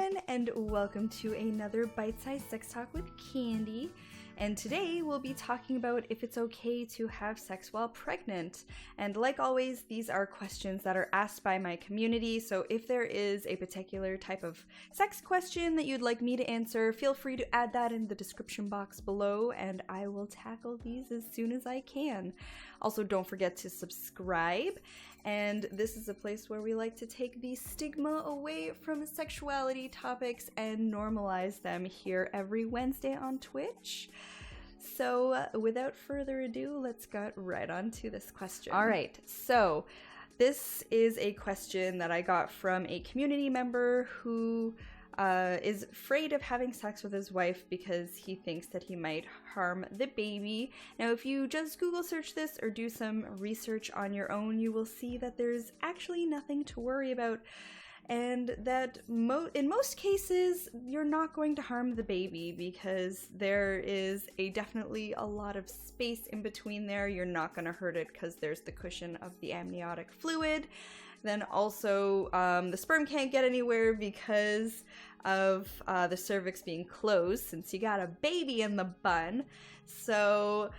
everyone, and welcome to another bite-sized sex talk with Candi. And today we'll be talking about if it's okay to have sex while pregnant. And like always, these are questions that are asked by my community, so if there is a particular type of sex question that you'd like me to answer, feel free to add that in the description box below, and I will tackle these as soon as I can. Also, don't forget to subscribe, and this is a place where we like to take the stigma away from sexuality topics and normalize them here every Wednesday on Twitch. So without further ado, let's get right on to this question. All right, so this is a question that I got from a community member who is afraid of having sex with his wife because he thinks that he might harm the baby. Now, if you just Google search this or do some research on your own, you will see that there's actually nothing to worry about, and that in most cases, you're not going to harm the baby because there is definitely a lot of space in between there. You're not going to hurt it because there's the cushion of the amniotic fluid. Then also, the sperm can't get anywhere because of the cervix being closed, since you got a baby in the bun. So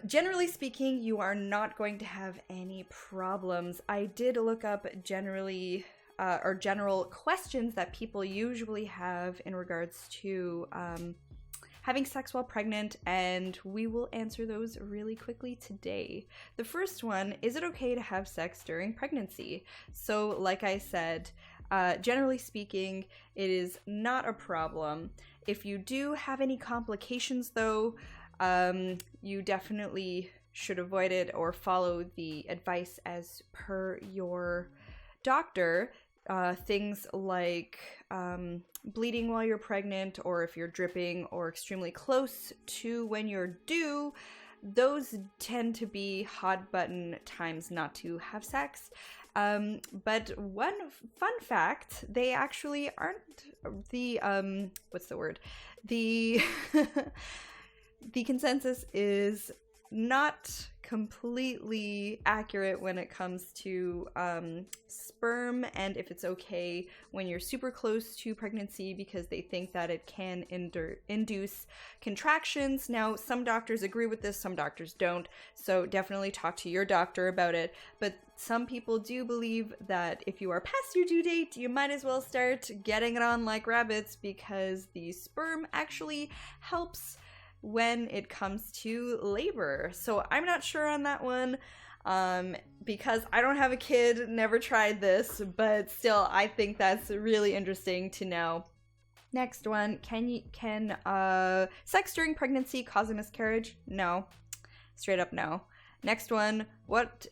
generally speaking, you are not going to have any problems. I did look up general questions that people usually have in regards to having sex while pregnant, and we will answer those really quickly today. The first one, is it okay to have sex during pregnancy? So like I said, generally speaking, it is not a problem. If you do have any complications though, you definitely should avoid it or follow the advice as per your doctor. Things like bleeding while you're pregnant, or if you're dripping or extremely close to when you're due, those tend to be hot button times not to have sex. But one fun fact, they actually aren't the, the consensus is not completely accurate when it comes to sperm and if it's okay when you're super close to pregnancy, because they think that it can induce contractions. Now, some doctors agree with this, some doctors don't, so definitely talk to your doctor about it. But some people do believe that if you are past your due date, you might as well start getting it on like rabbits, because the sperm actually helps when it comes to labor. So I'm not sure on that one, because I don't have a kid, never tried this, but still I think that's really interesting to know. Next one, can sex during pregnancy cause a miscarriage? No, straight up no. Next one,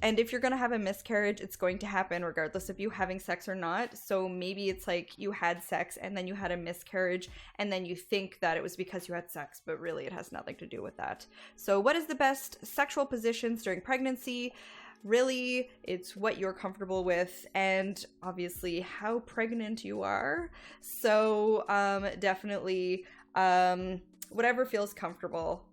and if you're gonna have a miscarriage, it's going to happen regardless of you having sex or not. So maybe it's like you had sex and then you had a miscarriage and then you think that it was because you had sex, but really it has nothing to do with that. So what is the best sexual positions during pregnancy? Really, it's what you're comfortable with and obviously how pregnant you are. So definitely whatever feels comfortable.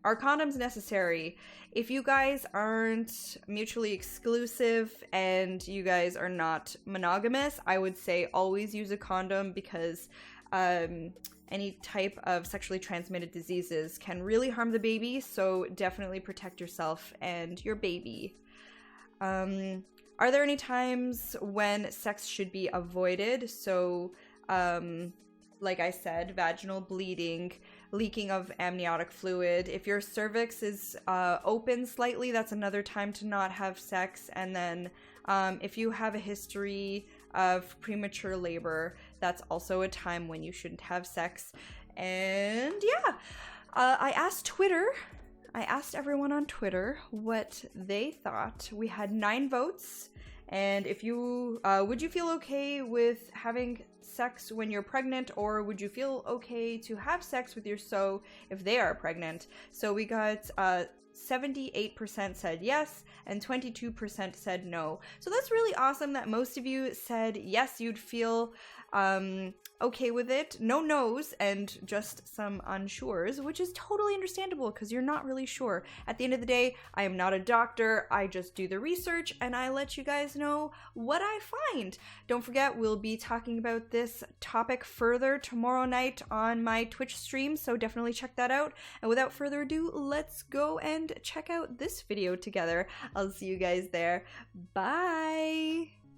Are condoms necessary? If you guys aren't mutually exclusive and you guys are not monogamous, I would say always use a condom, because any type of sexually transmitted diseases can really harm the baby, so definitely protect yourself and your baby. Are there any times when sex should be avoided? So like I said, vaginal bleeding, leaking of amniotic fluid. If your cervix is open slightly, that's another time to not have sex. And then if you have a history of premature labor, that's also a time when you shouldn't have sex. And yeah, I asked everyone on Twitter what they thought. We had 9 votes. And if you, would you feel okay with having sex when you're pregnant, or would you feel okay to have sex with your if they are pregnant? So we got 78% said yes, and 22% said no. So that's really awesome that most of you said yes, you'd feel okay with it. No no's and just some unsures, which is totally understandable because you're not really sure. At the end of the day, I am not a doctor. I just do the research and I let you guys know what I find. Don't forget, we'll be talking about this topic further tomorrow night on my Twitch stream, so definitely check that out. And without further ado, let's go and check out this video together. I'll see you guys there. Bye!